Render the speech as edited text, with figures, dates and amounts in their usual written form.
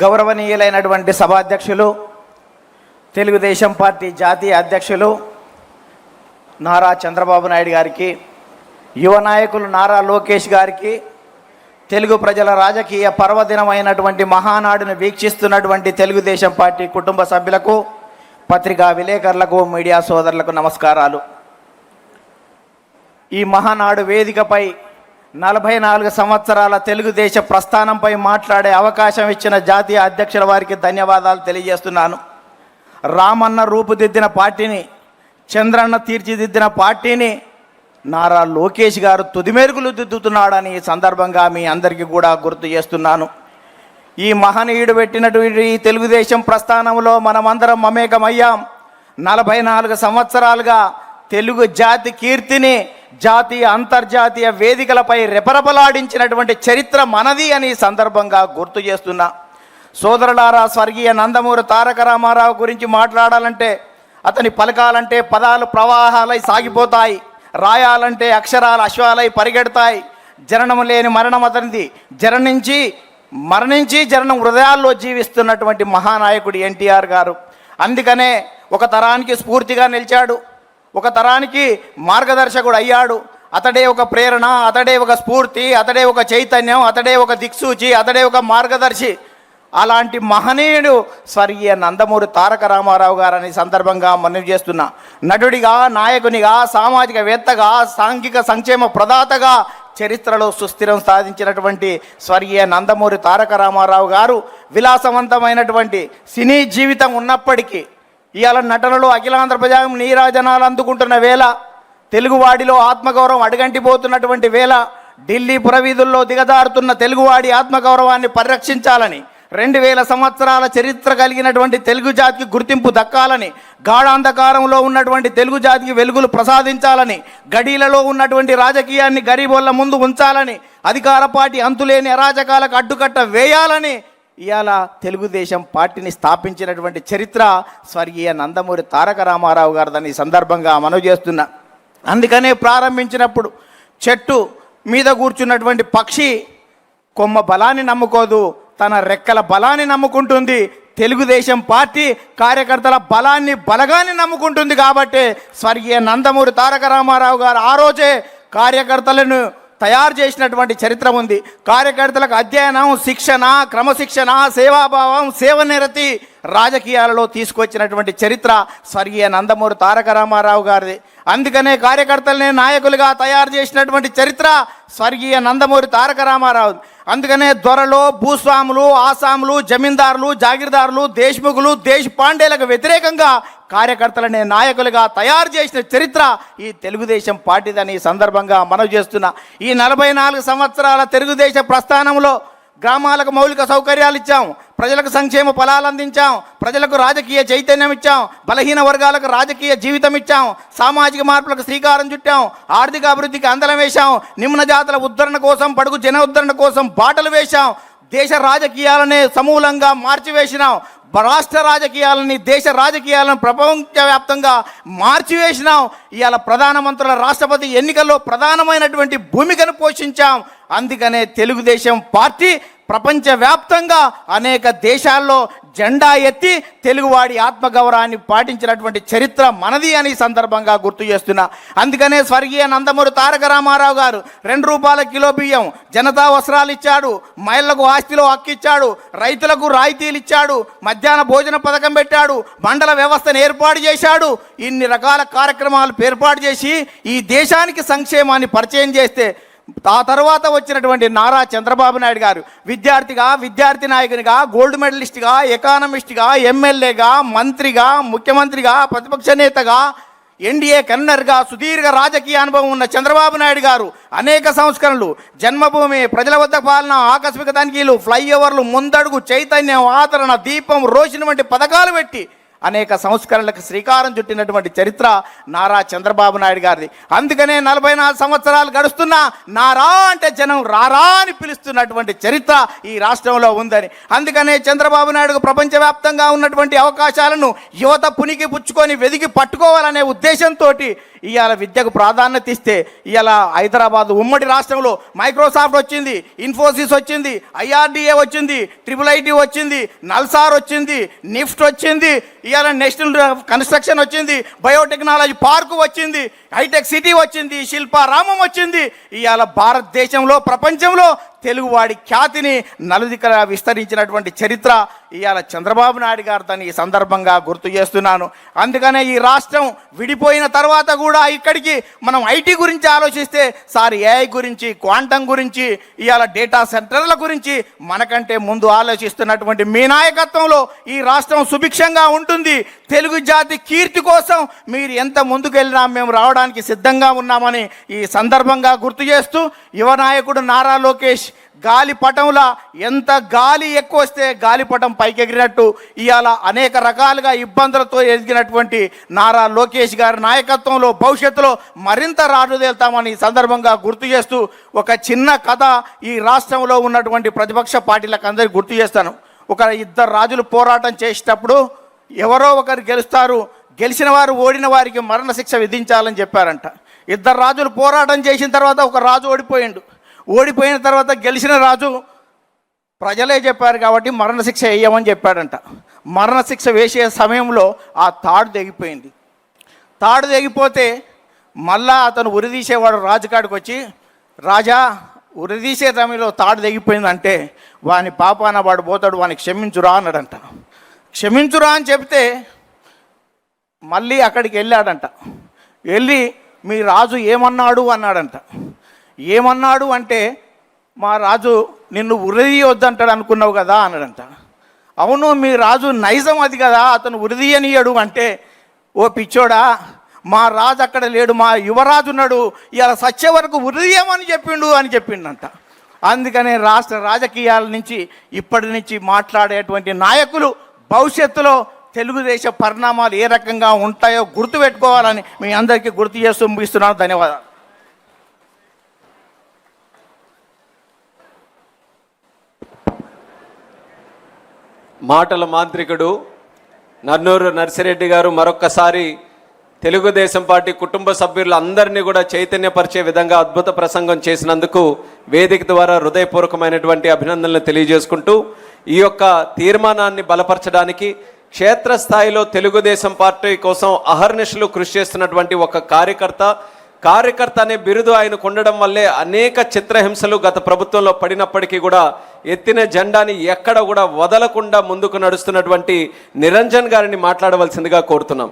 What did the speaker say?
గౌరవనీయులైనటువంటి సభాధ్యక్షులు, తెలుగుదేశం పార్టీ జాతీయ అధ్యక్షులు నారా చంద్రబాబు నాయుడు గారికి, యువ నాయకులు నారా లోకేష్ గారికి, తెలుగు ప్రజల రాజకీయ పర్వదినమైనటువంటి మహానాడును వీక్షిస్తున్నటువంటి తెలుగుదేశం పార్టీ కుటుంబ సభ్యులకు, పత్రికా విలేకరులకు, మీడియా సోదరులకు నమస్కారాలు. ఈ మహానాడు వేదికపై 44 సంవత్సరాల తెలుగుదేశ ప్రస్థానంపై మాట్లాడే అవకాశం ఇచ్చిన జాతీయ అధ్యక్షుల వారికి ధన్యవాదాలు తెలియజేస్తున్నాను. రామన్న రూపుదిద్దిన పార్టీని, చంద్రన్న తీర్చిదిద్దిన పార్టీని నారా లోకేష్ గారు తుదిమెరుగులు దిద్దుతున్నాడని ఈ సందర్భంగా మీ అందరికీ కూడా గుర్తు చేస్తున్నాను. ఈ మహనీయుడు పెట్టినటువంటి ఈ తెలుగుదేశం ప్రస్థానంలో మనమందరం మమేకమయ్యాం. 44 సంవత్సరాలుగా తెలుగు జాతి కీర్తిని జాతీయ అంతర్జాతీయ వేదికలపై రెపరెపలాడించినటువంటి చరిత్ర మనది అని సందర్భంగా గుర్తు చేస్తున్నా. సోదరులారా, స్వర్గీయ నందమూరి తారక రామారావు గురించి మాట్లాడాలంటే, అతని పలకాలంటే పదాలు ప్రవాహాలై సాగిపోతాయి, రాయాలంటే అక్షరాలు అశ్వాలై పరిగెడతాయి. జననం లేని మరణం అతనిది, మరణించి జననం హృదయాల్లో జీవిస్తున్నటువంటి మహానాయకుడు ఎన్టీఆర్ గారు. అందుకనే ఒక తరానికి స్ఫూర్తిగా నిలిచాడు, ఒక తరానికి మార్గదర్శకుడు అయ్యాడు. అతడే ఒక ప్రేరణ, అతడే ఒక స్ఫూర్తి, అతడే ఒక చైతన్యం, అతడే ఒక దిక్సూచి, అతడే ఒక మార్గదర్శి. అలాంటి మహనీయుడు స్వర్గీయ నందమూరి తారక రామారావు గారని సందర్భంగా మనవి చేస్తున్నా. నటుడిగా, నాయకునిగా, సామాజికవేత్తగా, సాంఘిక సంక్షేమ ప్రదాతగా చరిత్రలో సుస్థిరం సాధించినటువంటి స్వర్గీయ నందమూరి తారక రామారావు గారు విలాసవంతమైనటువంటి సినీ జీవితం ఉన్నప్పటికీ ఇవాళ నటనలో అఖిలాంధ్ర ప్రజాగం నీరాజనాలు అందుకుంటున్న వేళ, తెలుగువాడిలో ఆత్మగౌరవం అడుగంటిపోతున్నటువంటి వేళ, ఢిల్లీ పురవీధుల్లో దిగజారుతున్న తెలుగువాడి ఆత్మగౌరవాన్ని పరిరక్షించాలని, 2000 సంవత్సరాల చరిత్ర కలిగినటువంటి తెలుగు జాతికి గుర్తింపు దక్కాలని, గాఢాంధకారంలో ఉన్నటువంటి తెలుగు జాతికి వెలుగులు ప్రసాదించాలని, గడీలలో ఉన్నటువంటి రాజకీయాన్ని గరీబోళ్ళ ముందు ఉంచాలని, అధికార పార్టీ అంతులేని అరాచకాలకు అడ్డుకట్ట వేయాలని ఇవాళ తెలుగుదేశం పార్టీని స్థాపించినటువంటి చరిత్ర స్వర్గీయ నందమూరి తారక రామారావు గారిదని సందర్భంగా మనవి చేస్తున్నా. అందుకనే ప్రారంభించినప్పుడు చెట్టు మీద కూర్చున్నటువంటి పక్షి కొమ్మ బలాన్ని నమ్ముకోదు, తన రెక్కల బలాన్ని నమ్ముకుంటుంది. తెలుగుదేశం పార్టీ కార్యకర్తల బలగాన్ని నమ్ముకుంటుంది. కాబట్టి స్వర్గీయ నందమూరి తారక రామారావు గారు ఆ రోజే కార్యకర్తలను తయారు చేసినటువంటి చరిత్ర ఉంది. కార్యకర్తలకు అధ్యయనం, శిక్షణ, క్రమశిక్షణ, సేవాభావం, సేవనిరతి రాజకీయాలలో తీసుకొచ్చినటువంటి చరిత్ర స్వర్గీయ నందమూరి తారక రామారావు గారిది. అందుకనే కార్యకర్తలనే నాయకులుగా తయారు చేసినటువంటి చరిత్ర స్వర్గీయ నందమూరి తారక రామారావు. అందుకనే దొరలు, భూస్వాములు, ఆసాములు, జమీందారులు, జాగీర్దారులు, దేశ్ముఖులు, దేశపాండేలకు వ్యతిరేకంగా కార్యకర్తలనే నాయకులుగా తయారు చేసిన చరిత్ర ఈ తెలుగుదేశం పార్టీదని సందర్భంగా మనవి చేస్తున్నా. ఈ 44 సంవత్సరాల తెలుగుదేశ ప్రస్థానంలో గ్రామాలకు మౌలిక సౌకర్యాలు ఇచ్చాం, ప్రజలకు సంక్షేమ ఫలాలు అందించాం, ప్రజలకు రాజకీయ చైతన్యం ఇచ్చాం, బలహీన వర్గాలకు రాజకీయ జీవితం ఇచ్చాం, సామాజిక మార్పులకు శ్రీకారం చుట్టాం, ఆర్థిక అభివృద్ధికి అందలం వేశాం, నిమ్న జాతుల ఉద్ధరణ కోసం, బడుగు జన ఉద్ధరణ కోసం బాటలు వేశాం, దేశ రాజకీయాలనే సమూలంగా మార్చివేసినాం, రాష్ట్ర రాజకీయాలని, దేశ రాజకీయాలను ప్రపంచవ్యాప్తంగా మార్చివేసినాం. ఇవాళ ప్రధానమంత్రుల, రాష్ట్రపతి ఎన్నికల్లో ప్రధానమైనటువంటి భూమికను పోషించాం. అందుకనే తెలుగుదేశం పార్టీ ప్రపంచవ్యాప్తంగా అనేక దేశాల్లో జెండా ఎత్తి తెలుగువాడి ఆత్మగౌరవాన్ని పాటించినటువంటి చరిత్ర మనది అని సందర్భంగా గుర్తు చేస్తున్నా. అందుకనే స్వర్గీయ నందమూరి తారక రామారావు గారు 2 రూపాయల కిలో బియ్యం, జనతా వస్త్రాలు ఇచ్చాడు, మహిళలకు ఆస్తిలో హక్కు ఇచ్చాడు, రైతులకు రాయితీలు ఇచ్చాడు, మధ్యాహ్న భోజన పథకం పెట్టాడు, మండల వ్యవస్థను ఏర్పాటు చేశాడు. ఇన్ని రకాల కార్యక్రమాలు ఏర్పాటు చేసి ఈ దేశానికి సంక్షేమాన్ని పరిచయం చేస్తే ఆ తర్వాత వచ్చినటువంటి నారా చంద్రబాబు నాయుడు గారు విద్యార్థిగా, విద్యార్థి నాయకునిగా, గోల్డ్ మెడలిస్ట్గా, ఎకానమిస్ట్గా, ఎమ్మెల్యేగా, మంత్రిగా, ముఖ్యమంత్రిగా, ప్రతిపక్ష నేతగా, ఎన్డీఏ కన్వీనర్గా సుదీర్ఘ రాజకీయ అనుభవం ఉన్న చంద్రబాబు నాయుడు గారు అనేక సంస్కరణలు, జన్మభూమి, ప్రజల వద్ద పాలన, ఆకస్మిక తనిఖీలు, ఫ్లైఓవర్లు, ముందడుగు, చైతన్యం, ఆదరణ, దీపం, రోషిని వంటి పథకాలు పెట్టి అనేక సంస్కరణలకు శ్రీకారం చుట్టినటువంటి చరిత్ర నారా చంద్రబాబు నాయుడు గారిది. అందుకనే 44 సంవత్సరాలు గడుస్తున్నా నారా అంటే జనం రారా అని పిలుస్తున్నటువంటి చరిత్ర ఈ రాష్ట్రంలో ఉందని. అందుకనే చంద్రబాబు నాయుడుకు ప్రపంచవ్యాప్తంగా ఉన్నటువంటి అవకాశాలను యువత పునికి పుచ్చుకొని వెదికి పట్టుకోవాలనే ఉద్దేశంతో ఇవాళ విద్యకు ప్రాధాన్యత ఇస్తే ఇవాళ హైదరాబాద్ ఉమ్మడి రాష్ట్రంలో మైక్రోసాఫ్ట్ వచ్చింది, ఇన్ఫోసిస్ వచ్చింది, IRDA వచ్చింది, IIIT వచ్చింది, నల్సార్ వచ్చింది, నిఫ్ట్ వచ్చింది, ఇవాళ నేషనల్ కన్స్ట్రక్షన్ వచ్చింది, బయోటెక్నాలజీ పార్కు వచ్చింది, హైటెక్ సిటీ వచ్చింది, శిల్పారామం వచ్చింది. ఇవాళ భారతదేశంలో ప్రపంచంలో తెలుగువాడి ఖ్యాతిని నలుదికల విస్తరించినటువంటి చరిత్ర ఇవాళ చంద్రబాబు నాయుడు గారు దాన్ని ఈ సందర్భంగా గుర్తు చేస్తున్నాను. అందుకనే ఈ రాష్ట్రం విడిపోయిన తర్వాత కూడా ఇక్కడికి మనం ఐటీ గురించి ఆలోచిస్తే సార్ AI గురించి, క్వాంటం గురించి, ఇవాళ డేటా సెంటర్ల గురించి మనకంటే ముందు ఆలోచిస్తున్నటువంటి మీ నాయకత్వంలో ఈ రాష్ట్రం సుభిక్షంగా ఉంటుంది. తెలుగు జాతి కీర్తి కోసం మీరు ఎంత ముందుకెళ్ళినా మేము రావడానికి సిద్ధంగా ఉన్నామని ఈ సందర్భంగా గుర్తు చేస్తూ యువ నాయకుడు నారా లోకేష్ గాలిపటంలా ఎంత గాలి ఎక్కువ వస్తే గాలిపటం పైకెగిరినట్టు ఇవాళ అనేక రకాలుగా ఇబ్బందులతో ఎదిగినటువంటి నారా లోకేష్ గారి నాయకత్వంలో భవిష్యత్తులో మరింత రాజుదేల్తామని ఈ సందర్భంగా గుర్తు చేస్తూ ఒక చిన్న కథ ఈ రాష్ట్రంలో ఉన్నటువంటి ప్రతిపక్ష పార్టీలకు అందరికీ గుర్తు చేస్తాను. ఒక ఇద్దరు రాజులు పోరాటం చేసేటప్పుడు ఎవరో ఒకరు గెలుస్తారు, గెలిచిన వారు ఓడిన వారికి మరణశిక్ష విధించాలని చెప్పారంట. ఇద్దరు రాజులు పోరాటం చేసిన తర్వాత ఒక రాజు ఓడిపోయిండు. ఓడిపోయిన తర్వాత గెలిచిన రాజు ప్రజలే చెప్పారు కాబట్టి మరణశిక్ష వేయమని చెప్పాడంట. మరణశిక్ష వేసే సమయంలో ఆ తాడు తెగిపోయింది. తాడు తెగిపోతే మళ్ళా అతను ఉరిదీసేవాడు రాజుకాడికి వచ్చి, రాజా ఉరిదీసే సమయంలో తాడు తెగిపోయిందంటే వాని పాపాన వాడు పోతాడు, వానికి క్షమించురా అన్నాడంట. క్షమించురా అని చెప్తే మళ్ళీ అక్కడికి వెళ్ళాడంట. వెళ్ళి మీ రాజు ఏమన్నాడు అన్నాడంట. ఏమన్నాడు అంటే మా రాజు నిన్ను ఉరిదీయొద్దంటాడు అనుకున్నావు కదా అన్నాడంట. అవును మీ రాజు నైజం అది కదా, అతను ఉరిదీయనీయడు అంటే, ఓ పిచ్చోడా మా రాజు అక్కడ లేడు, మా యువరాజు ఉన్నాడు, ఇలా సచ్చే వరకు ఉరిదీయమని చెప్పిండు అని చెప్పిండంట. అందుకనే రాష్ట్ర రాజకీయాల నుంచి ఇప్పటి నుంచి మాట్లాడేటువంటి నాయకులు భవిష్యత్తులో తెలుగుదేశ పరిణామాలు ఏ రకంగా ఉంటాయో గుర్తుపెట్టుకోవాలని మీ అందరికీ గుర్తు చేస్తూ ముగిస్తున్నాను. ధన్యవాదాలు. మాటల మాంత్రికుడు నన్నూరు నర్సిరెడ్డి గారు మరొక్కసారి తెలుగుదేశం పార్టీ కుటుంబ సభ్యులందరినీ కూడా చైతన్యపరిచే విధంగా అద్భుత ప్రసంగం చేసినందుకు వేదిక ద్వారా హృదయపూర్వకమైనటువంటి అభినందనలు తెలియజేసుకుంటూ ఈ యొక్క తీర్మానాన్ని బలపరచడానికి క్షేత్రస్థాయిలో తెలుగుదేశం పార్టీ కోసం అహర్నిశలు కృషి చేస్తున్నటువంటి ఒక కార్యకర్త అనే బిరుదు ఆయనకు ఉండడం వల్లే అనేక చిత్రహింసలు గత ప్రభుత్వంలో పడినప్పటికీ కూడా ఎత్తిన జెండాని ఎక్కడ కూడా వదలకుండా ముందుకు నడుస్తున్నటువంటి నిరంజన్ గారిని మాట్లాడవలసిందిగా కోరుతున్నాం.